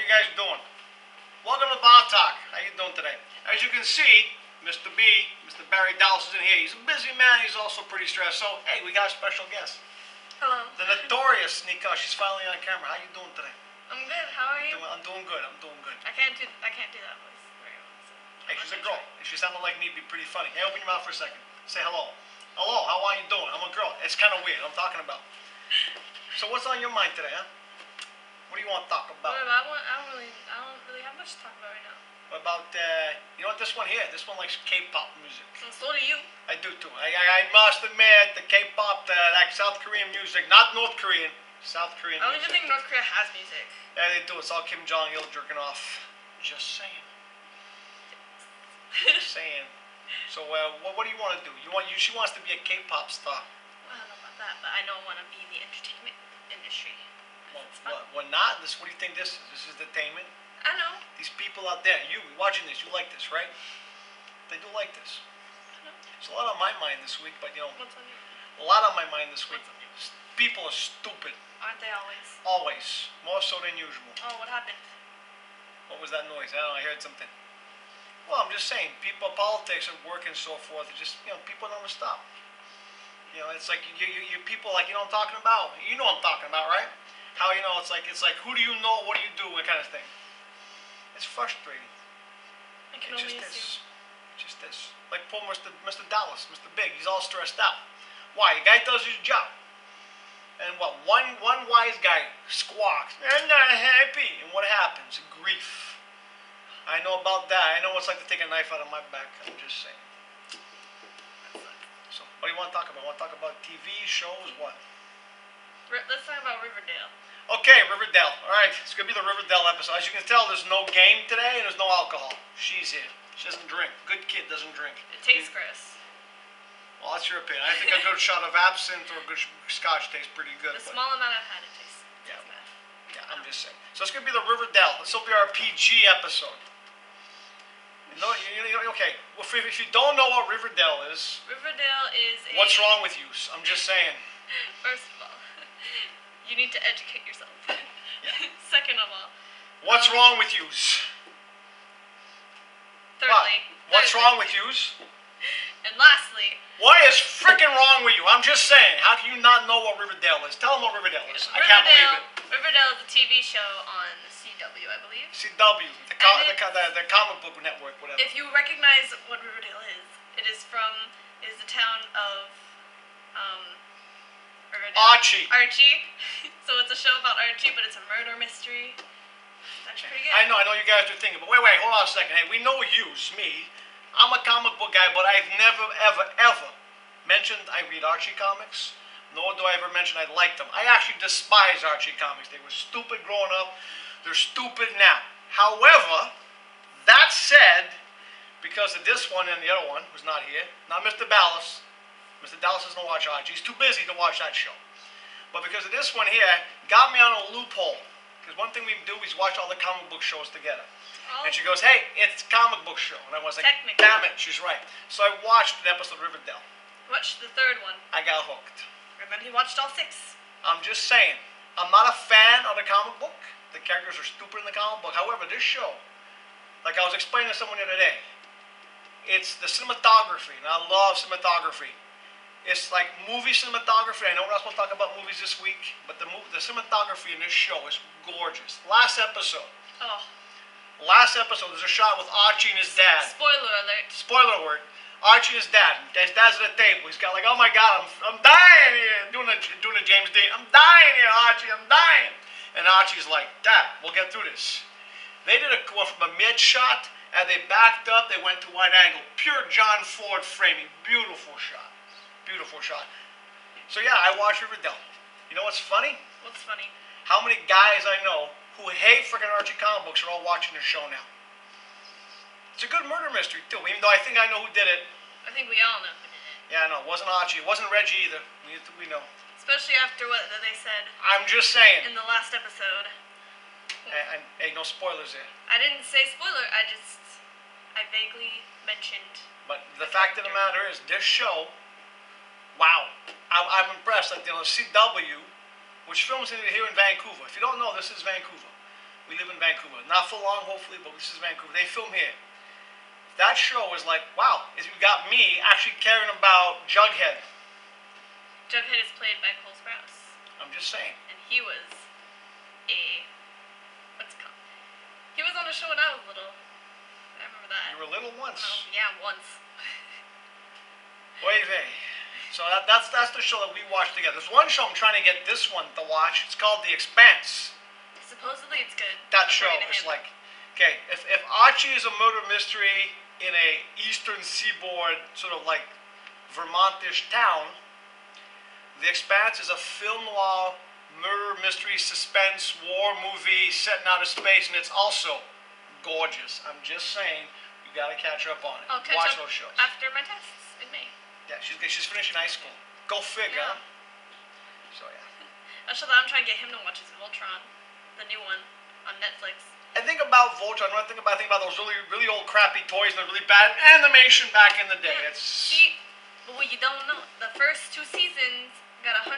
you guys doing? Welcome to Bar Talk. How you doing today? As you can see, Mr. B, Mr. Barry Dallas is in here. He's a busy man. He's also pretty stressed. So, hey, we got a special guest. Hello. The notorious Nika. She's finally on camera. How you doing today? I'm good. How are you? I'm doing good. I'm doing good. I can't do that voice very well. So Hey, she's a girl. If she sounded like me, it'd be pretty funny. Hey, open your mouth for a second. Say hello. Hello. How are you doing? I'm a girl. It's kind of weird. I'm talking about. So, what's on your mind today, huh? What do you want to talk about? I don't really have much to talk about right now. What about, you know what, this one here? This one likes K-pop music. And so do you. I do too. I must admit, the K-pop, like South Korean music, not North Korean, South Korean I don't music. even think North Korea has music. Yeah, they do. It's all Kim Jong-il jerking off. Just saying. Just saying. So, what do you want to do? She wants to be a K-pop star. Well, I don't know about that, but I don't want to be in the entertainment industry. It's fun. What not? What do you think this is? This is entertainment? I know. These people out there, you watching this, you like this, right? They do like this. I know. There's a lot on my mind this week, but What's on your a lot on my mind this week. What's on your People are stupid. Aren't they always? Always. More so than usual. Oh, what happened? What was that noise? I don't know, I heard something. Well, I'm just saying, people, politics and work and so forth, it just, people don't stop. It's like, you people, like, you know what I'm talking about? You know what I'm talking about, right? How, it's like, who do you know, what do you do, that kind of thing. It's frustrating. I can It only just assume. is. It just is. Like poor Mr. Dallas, Mr. Big, he's all stressed out. Why? The guy does his job. And what? One wise guy squawks, I'm not happy. And what happens? Grief. I know about that. I know what it's like to take a knife out of my back. I'm just saying. So, what do you want to talk about? Want to talk about TV, shows, what? Let's talk about Riverdale. Okay, Riverdale. All right, it's going to be the Riverdale episode. As you can tell, there's no game today and there's no alcohol. She's here. She doesn't drink. Good kid doesn't drink. It tastes gross. Well, that's your opinion. I think a good shot of absinthe or a good scotch tastes pretty good. The small amount I've had, it tastes bad. Yeah, I'm just saying. So it's going to be the Riverdale. This will be our PG episode. Okay. Well, if you don't know what Riverdale is, Riverdale is a... what's wrong with you? I'm just saying. First of all, you need to educate yourself. Yeah. Second of all, What's wrong with you? thirdly, What's wrong with you? and lastly, What is freaking wrong with you? I'm just saying. How can you not know what Riverdale is? Tell them what Riverdale is. I can't believe it. Riverdale is a TV show on CW, I believe. CW, the comic book network, whatever. If you recognize what Riverdale is, it is the town of Riverdale. Archie. So it's a show about Archie, but it's a murder mystery. That's pretty good. I know you guys are thinking, but wait, hold on a second. Hey, we know you, me. I'm a comic book guy, but I've never, ever mentioned I read Archie comics, nor do I ever mention I like them. I actually despise Archie comics. They were stupid growing up. They're stupid now. However, that said, because of this one and the other one, who's not here, not Mr. Dallas. Mr. Dallas doesn't watch Archie. He's too busy to watch that show. But because of this one here, got me on a loophole. Because one thing we do is watch all the comic book shows together. And she goes, hey, it's a comic book show. And I was like, damn it, she's right. So I watched an episode of Riverdale. Watched the third one. I got hooked. And then he watched all 6. I'm just saying, I'm not a fan of the comic book. The characters are stupid in the comic book. However, this show, like I was explaining to someone the other day, it's the cinematography, and I love cinematography. It's like movie cinematography. I know we're not supposed to talk about movies this week, but the cinematography in this show is gorgeous. Last episode, there's a shot with Archie and his dad. Spoiler alert. Spoiler alert. Archie and his dad. His dad's at the table. He's got like, oh my God, I'm dying here. Doing a James Dean. I'm dying here, Archie. I'm dying. And Archie's like, Dad, we'll get through this. They did one from a mid shot, and they backed up. They went to wide angle. Pure John Ford framing. Beautiful shot. Beautiful shot. So yeah, I watched Riverdale. You know what's funny? What's funny? How many guys I know who hate freaking Archie comic books are all watching this show now. It's a good murder mystery too, even though I think I know who did it. I think we all know who did it. Yeah, I know. It wasn't Archie. It wasn't Reggie either. We know. Especially after what they said I'm just saying. in the last episode. Hey, no spoilers there. I didn't say spoiler. I vaguely mentioned. But the fact of the matter is, this show, wow, I'm impressed. Like, CW, which films here in Vancouver. If you don't know, this is Vancouver. We live in Vancouver. Not for long, hopefully, but this is Vancouver. They film here. That show is like, wow, you got me actually caring about Jughead. Jughead is played by Cole Sprouse. I'm just saying. And he was what's it called? He was on a show when I was little. I remember that. You were little once. Yeah, once. Wait, hey. So that's the show that we watched together. There's one show I'm trying to get this one to watch. It's called The Expanse. Supposedly it's good. That show according to is him. like, okay, if Archie is a murder mystery in a eastern seaboard sort of like Vermontish town, The Expanse is a film noir murder mystery suspense war movie set in outer space, and it's also gorgeous. I'm just saying, you gotta catch up on it. I'll catch Watch up those shows. after my tests in May. Yeah, she's finishing high school. Go figure. Yeah. So yeah. Actually, I'm trying to get him to watch his Voltron, the new one on Netflix. I think about Voltron. When I think about those really old crappy toys and the really bad animation back in the day. Yeah. It's See, but what you don't know, the first 2 seasons got 100%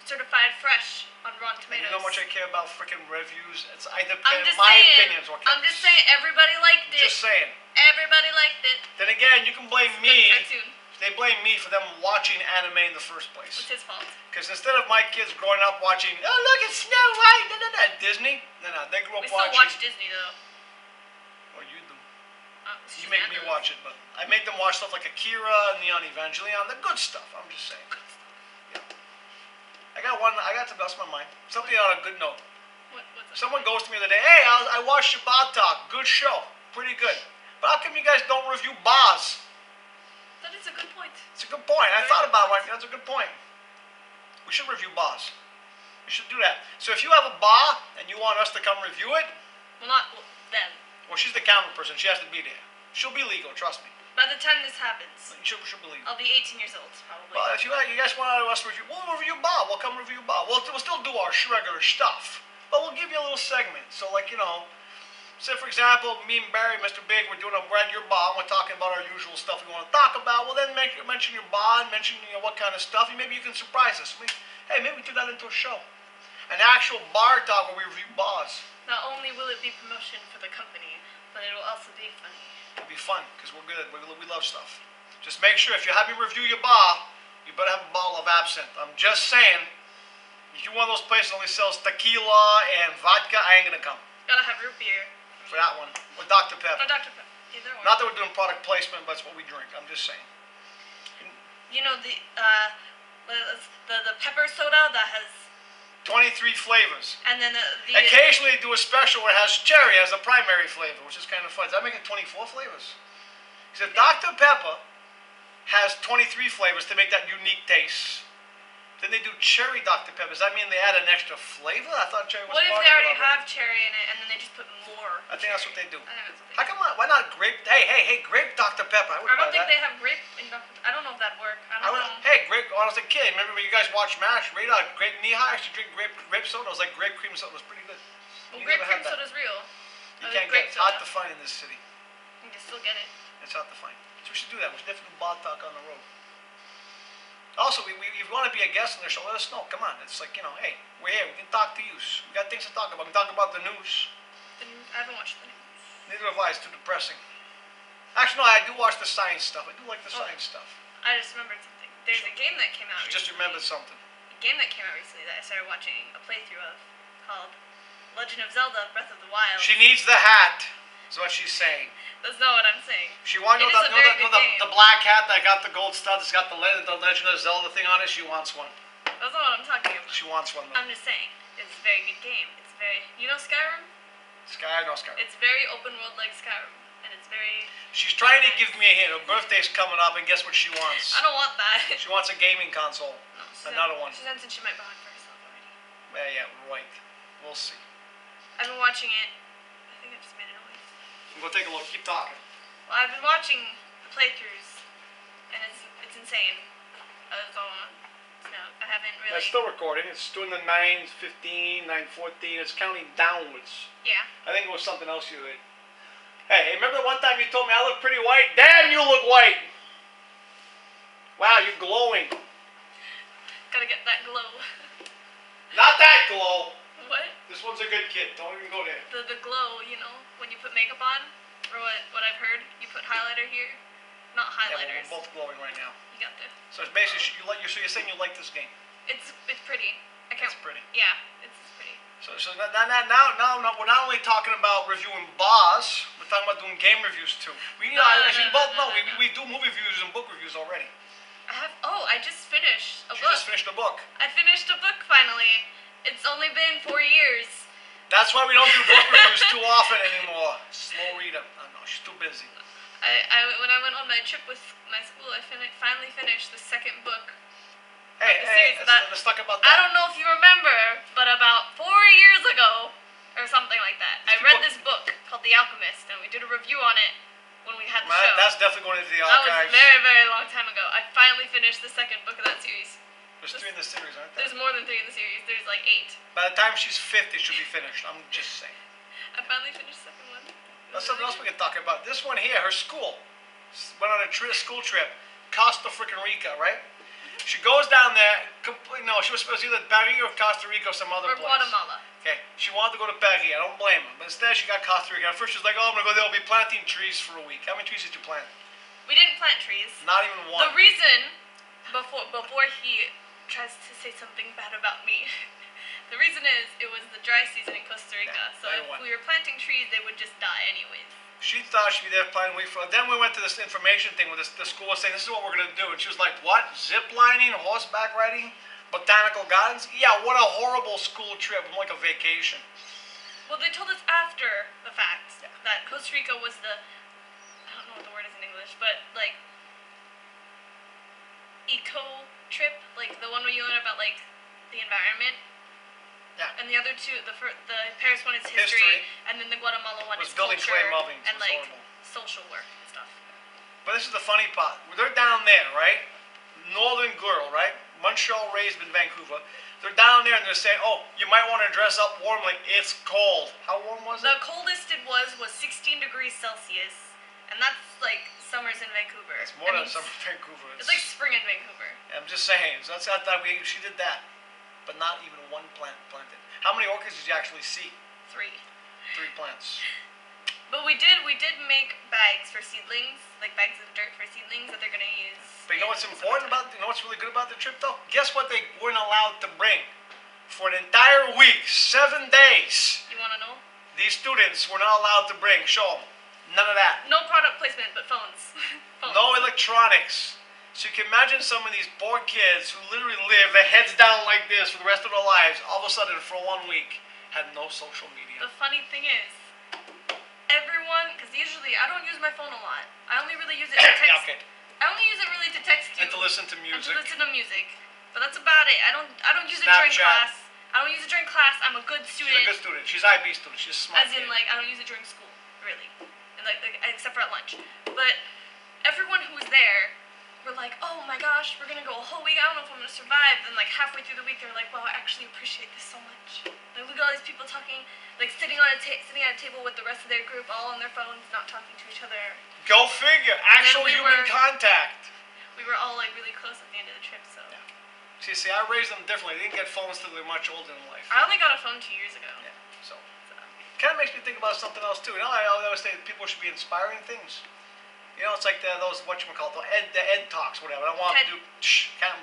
certified fresh on Rotten and Tomatoes. you know how much I care about freaking reviews. It's either I'm just my saying. opinions or I'm just saying, everybody liked it. Just saying. Everybody liked it. Then again, you can blame Good me. cartoon. They blame me for them watching anime in the first place. It's his fault. Because instead of my kids growing up watching, oh look, it's Snow White, Disney. No, they grew up We still watching. watch Disney though. Well, you do. It's You just make me Nando's. watch it, but I make them watch stuff like Akira, Neon Evangelion, the good stuff. I'm just saying. Yeah. I got one. I got to bust my mind. Something on a good note. What's up? Someone goes to me the other day, hey, I watched your Bob Talk. Good show. Pretty good. But how come you guys don't review Boz? That is a good point. It's a good point. I Very thought good about it. point. That's a good point. We should review Boz. We should do that. So if you have a bar and you want us to come review it, Well, not them. well, she's the camera person. She has to be there. She'll be legal. Trust me. By the time this happens, She'll be legal. I'll be 18 years old, probably. Well, if you guys want us to review, we'll review Bob. We'll come review Bob. We'll still do our regular stuff, but we'll give you a little segment. So, like, you know, say for example, me and Barry, Mr. Big, we're doing a brand your Bob. We're talking about our usual stuff we want to talk about. Well, then mention your Bob, mention what kind of stuff. Maybe you can surprise us. Maybe we do that into a show, an actual bar talk where we review bars. Not only will it be promotion for the company, but it will also be funny. It'll be fun because we're good. We love stuff. Just make sure if you have me review your bar, you better have a bottle of absinthe. I'm just saying, if you're one of those places that only sells tequila and vodka, I ain't gonna come Gotta have root beer. for that one. Or Dr. Pepper. Or Dr. Pepper. Either one. Not that we're doing product placement, but it's what we drink. I'm just saying. You know the pepper soda that has, 23 flavors. and then the Occasionally they do a special where it has cherry as a primary flavor, which is kind of fun. Does that make it 24 flavors? He said Dr. Pepper has 23 flavors to make that unique taste. Then they do cherry Dr. Pepper. Does that mean they add an extra flavor? I thought cherry was what if part they of it already already. have cherry in it and then they just put more? I think that's what they do. I think that's what they How come why not grape? Hey, grape Dr. Pepper. I would I buy don't think that. they have grape in Dr. I don't know if that'd work. I don't know. Hey, grape. When I was a kid, remember when you guys watched MASH? Radar, grape knee-high. I used to drink grape soda. It was like grape cream soda. It was pretty good. Well, You grape never cream had that. soda's real. You There's can't grape get. It's hard soda. to find in this city. You can still get it. It's hard to find. So we should do that. We should definitely do Bod Talk on the road. Also, if you want to be a guest on the show, let us know. Come on. It's like, you know, hey, we're here. We can talk to you. We got things to talk about. We can talk about the news. The news, I haven't watched the news. Neither have I. It's too depressing. Actually, no, I do watch the science stuff. I do like the science stuff. I just remembered something. There's a game that came out She just recently. remembered something. A game that came out recently that I started watching a playthrough of called Legend of Zelda Breath of the Wild. She needs the hat, is what she's saying. That's not what I'm saying. She wants It is a very good game. the black hat that got the gold stud. It's got the Legend of Zelda thing on it. She wants one. That's not what I'm talking about. She wants one, though. I'm just saying, it's a very good game. It's very, you know Skyrim? No Sky. It's very open world like Skyrim. And it's very, She's trying to give me a hint. Her birthday's coming up, and guess what she wants? I don't want that. She wants a gaming console. No, she Another said, one. She said she might buy one for herself already. Yeah, right. We'll see. I've been watching it. I think I just made a noise. Go take a look. Keep talking. Well, I've been watching the playthroughs, and it's insane. That's all no, I haven't really. That's still recording. It's doing the 9:15, 9:14. It's counting downwards. Yeah. I think it was something else you did. Hey, remember the one time you told me I look pretty white? Damn, you look white! Wow, you're glowing. Gotta get that glow. Not that glow. What? This one's a good kid. Don't even go there. The glow, you know, when you put makeup on, or what I've heard, you put highlighter here, not Yeah, highlighters. we're both glowing right now. You got the. So it's basically so you're saying you like this game. It's pretty. I can't. It's pretty. Yeah, it's pretty. So now we're not only talking about reviewing bars, we're talking about doing game reviews too. As you both know, we do movie reviews and book reviews already. I just finished a She book. just finished a book. I finished a book finally. It's only been 4 years. That's why we don't do book reviews too often anymore. Slow reader. I know, she's too busy. When I went on my trip with my school, I finally finished the second book. Hey, let's talk about that. I don't know if you remember, but about 4 years ago, or something like that, I read this book called The Alchemist, and we did a review on it when we had the show. That's definitely going into the That archives. was a very, very long time ago. I finally finished the second book of that series. There's 3 in the series, aren't there? There's more than 3 in the series. There's like 8. By the time she's 50, it should be finished. I'm just saying. I finally finished the second one. That's something else we can talk about. This one here, her school, went on a school trip, Costa freaking Rica, right? She goes down there. She was supposed to either Paris or Costa Rica or some other Or place. Guatemala. Okay, she wanted to go to Paris. I don't blame her, but instead she got Costa Rica. At first she was like, "Oh, I'm gonna go there. I'll be planting trees for a week." How many trees did you plant? We didn't plant trees. Not even one. The reason, before he tries to say something bad about me, the reason is it was the dry season in Costa Rica. Yeah, so if one. we were planting trees, they would just die anyways. She thought she'd be there planting a week for. Then we went to this information thing where the school was saying, "This is what we're gonna do," and she was like, "What? Zip lining, horseback riding, botanical gardens? Yeah, what a horrible school trip. Like a vacation." Well, they told us after the fact that Costa Rica was I don't know what the word is in English, but like eco trip, like the one where you learn about like the environment. Yeah. And the other two, the Paris one is history, and then the Guatemala one Was is building culture clay muffins. and It was like horrible. social work and stuff. But this is the funny part. They're down there, right? Northern girl, right? Montreal, raised in Vancouver. They're down there and they're saying, "Oh, you might want to dress up warmly. It's cold." How warm was it? The coldest it was 16 degrees Celsius, and that's like summers in Vancouver. It's more than summer in Vancouver. It's like spring in Vancouver. I'm just saying. So that's how she did that, but not even one plant planted. How many orchids did you actually see? 3. 3 plants. But we did make bags for seedlings, like bags of dirt for seedlings that they're gonna use. But you know what's important about? You know what's really good about the trip though? Guess what they weren't allowed to bring for an entire week, 7 days. You wanna know? These students were not allowed to bring. Show them. None of that. No product placement, but phones. Phones. No electronics. So you can imagine some of these poor kids who literally live their heads down like this for the rest of their lives, all of a sudden for 1 week had no social media. The funny thing is, everyone, because usually I don't use my phone a lot. I only really use it to text. Yeah, okay. I only use it really to text you. And to listen to And music. to listen to music. But that's about it. I don't use it during Snapchat. class. I don't use it during class. I'm a good She's student. a good student. She's IB student. She's a smart. As in, kid. like, I don't use it during school, really. And like except for at lunch. But everyone who was there were like, "Oh my gosh, we're gonna go a whole week. I don't know if I'm gonna survive." And like halfway through the week, they were like, "Wow, I actually appreciate this so much." Like, look at all these people talking, like sitting at a table with the rest of their group, all on their phones, not talking to each other. Go figure. Actual we human were- contact. We were all like really close at the end of the trip, so. See, I raised them differently. They didn't get phones till they were much older in life. I only got a phone 2 years ago. Yeah. So, kind of makes me think about something else too. You know, I always say people should be inspiring things. You know, it's like those whatchamacallit, the ed talks, whatever. I don't want to do.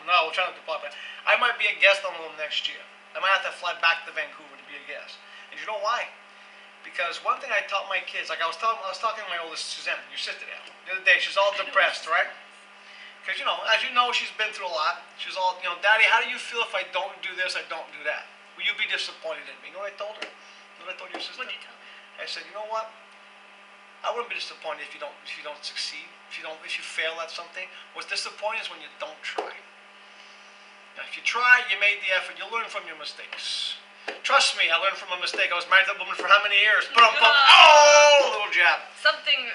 No, we're trying to do podcast. I might be a guest on them next year. I might have to fly back to Vancouver to be a guest. And you know why? Because one thing I taught my kids, like I was talking to my oldest Suzanne, your sister there, the other day. She's all depressed, right? Because as you know, she's been through a lot. She's all, "Daddy, how do you feel if I don't do this, I don't do that? Will you be disappointed in me?" You know what I told her? You know what I told your sister? What did you tell me? I said, "You know what? I wouldn't be disappointed if you don't succeed, if you fail at something. What's disappointing is when you don't try. Now, if you try, you made the effort. You learn from your mistakes. Trust me, I learned from a mistake. I was married to a woman for how many years? Oh, little jab. Something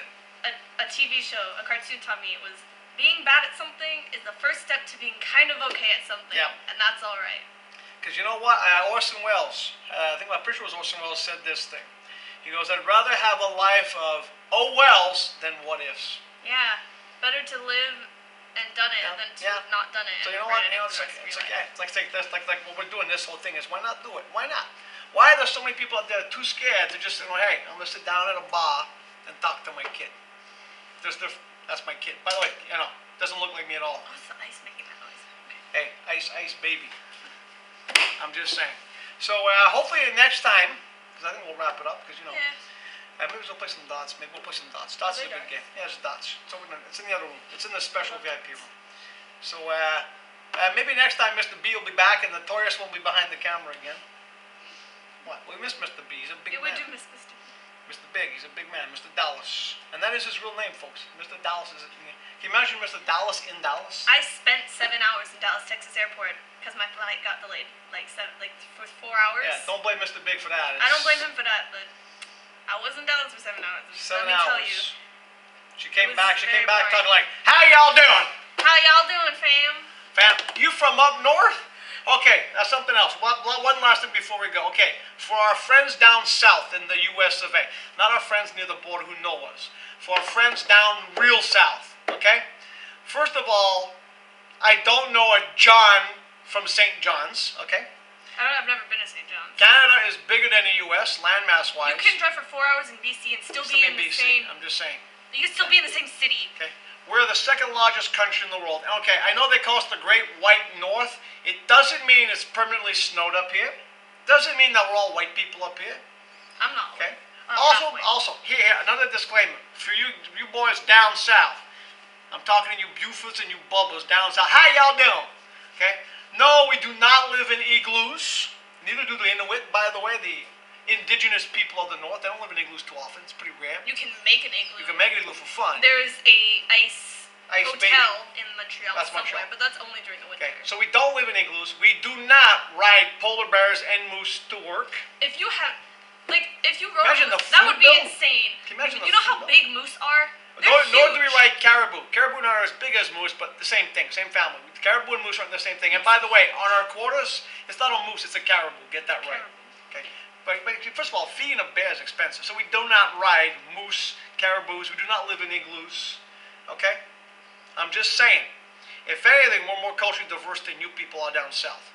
a TV show, a cartoon taught me was being bad at something is the first step to being kind of okay at something, Yeah. and that's all right. Because you know what? Orson Welles, I think my picture was Orson Welles, said this thing. He goes, "I'd rather have a life of oh wells than what ifs." Yeah, better to live and done it than to have not done it. So and you know what? regret it It's for the rest of your life. like what we're doing. This whole thing is why not do it? Why not? Why are there so many people out there too scared to just say, well, hey, I'm going to sit down at a bar and talk to my kid? That's my kid. By the way, doesn't look like me at all. What's the ice making that noise? Hey, Okay. ice baby. I'm just saying. So hopefully next time, because I think we'll wrap it up, because Yeah. maybe we'll play some dots. Maybe we'll play some dots. Dots is a good game. Yeah, it's dots. It's in the other room. It's in the special VIP room. So maybe next time Mr. B will be back and Notorious won't be behind the camera again. What? We miss Mr. B. He's a big man. We do miss Mr. B. Mr. Big. He's a big man. Mr. Dallas. And that is his real name, folks. Mr. Dallas is. Can you imagine Mr. Dallas in Dallas? I spent 7 hours in Dallas, Texas airport because my flight got delayed for 4 hours. Yeah, don't blame Mr. Big for that. I don't blame him for that, but I was in Dallas for 7 hours. 7 Let me hours. tell you. She came It back. was She came very back boring. talking like, "How y'all doing, How y'all doing, fam? fam? You from up north?" Okay, that's something else. One last thing before we go. Okay, for our friends down south in the U.S. of A., not our friends near the border who know us. For our friends down real south. Okay. First of all, I don't know a John from St. John's. Okay. I've never been to St. John's. Canada is bigger than the U.S. landmass wise. You can drive for 4 hours in BC and still be in the same. I'm just saying. You can still be in the same city. Okay. We're the second largest country in the world. Okay, I know they call us the Great White North. It doesn't mean it's permanently snowed up here. Doesn't mean that we're all white people up here. I'm not. Okay. I'm Also, here, another disclaimer for you boys down south. I'm talking to you Bufords and you Bubbas down south. How y'all doing? Okay. No, we do not live in igloos. Neither do the Inuit, by the way, the indigenous people of the north. They don't live in igloos too often. It's pretty rare. You can make an igloo. You can make an igloo for fun. There's a ice hotel baby. in Montreal That's somewhere, Montreal. but that's only during the winter. Okay, so we don't live in igloos. We do not ride polar bears and moose to work. If you have, if you rode Imagine a the moose, that food would be bill. insane. Can you imagine You the know how food bill? big moose are? Nor They're do we huge. ride caribou. Caribou not as big as moose, but the same thing, same family. Caribou and moose aren't the same thing. And by the way, on our quotas, it's not a moose, it's a caribou. Get that right. Okay. But first of all, feeding a bear is expensive, so we do not ride moose, caribous. We do not live in igloos. Okay. I'm just saying. If anything, we're more culturally diverse than you people are down south,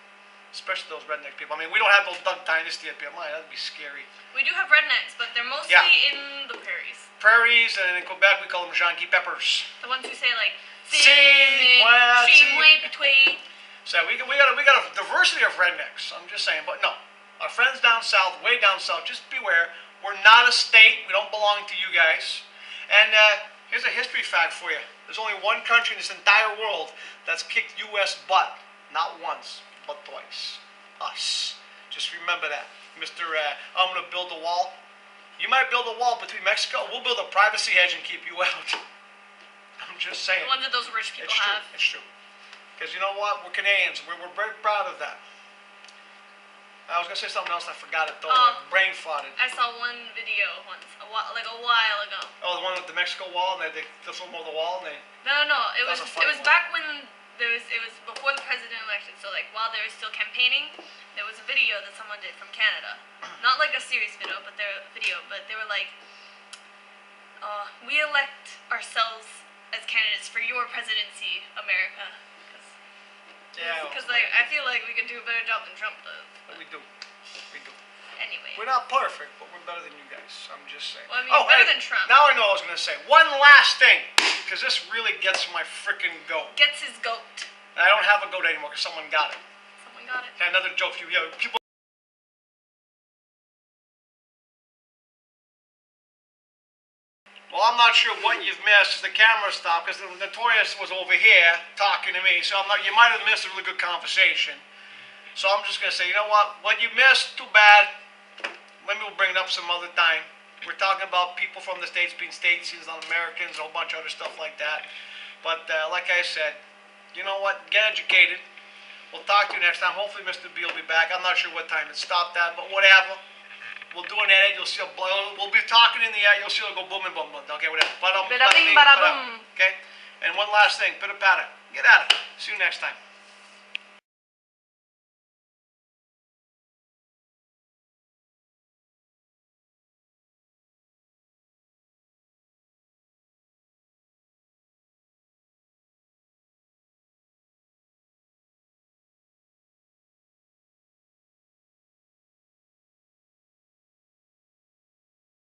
especially those redneck people. I mean, we don't have those Duck Dynasty up here. My, that'd be scary. We do have rednecks, but they're mostly in the prairies. Prairies, and in Quebec we call them Jean-Guy Peppers. The ones who say between. So we got a diversity of rednecks. I'm just saying, but no, our friends down south, way down south, just beware. We're not a state. We don't belong to you guys. And here's a history fact for you. There's only one country in this entire world that's kicked U.S. butt, not once, but twice. Us. Just remember that, Mr. I'm gonna build a wall. You might build a wall between Mexico. We'll build a privacy hedge and keep you out. I'm just saying. The ones that those rich people It's true. have. It's true. Because you know what? We're Canadians. We're very proud of that. I was going to say something else. I forgot it, though. Brain farted. I saw one video once, a while ago. Oh, the one with the Mexico wall? And they film over the wall? And they... No. It That's was a funny one. back when it was before the president election. So while they were still campaigning, there was a video that someone did from Canada. Not like a serious video, but they were like, we elect ourselves as candidates for your presidency, America. Because I feel like we could do a better job than Trump does. But we do. We do. Anyway. We're not perfect, but we're better than you guys. I'm just saying. Well, I mean, better than Trump. Now I know what I was going to say. One last thing, because this really gets my freaking goat. Gets his goat. And I don't have a goat anymore because someone got it. Someone got it. Okay, another joke for you. Yeah, people. Well, I'm not sure what you've missed. The camera stopped because the Notorious was over here talking to me. So you might have missed a really good conversation. So I'm just going to say, you know what? What you missed, too bad. Maybe we'll bring it up some other time. We're talking about people from the States being state citizens, non-Americans, a whole bunch of other stuff like that. But like I said, you know what? Get educated. We'll talk to you next time. Hopefully Mr. B will be back. I'm not sure what time it stopped at, but whatever. We'll do an edit. You'll see we'll be talking in the air. You'll see it'll go boom and boom. Okay, whatever. Bada bing, bada boom. Okay? And one last thing. Pitter patter. Get at it. See you next time.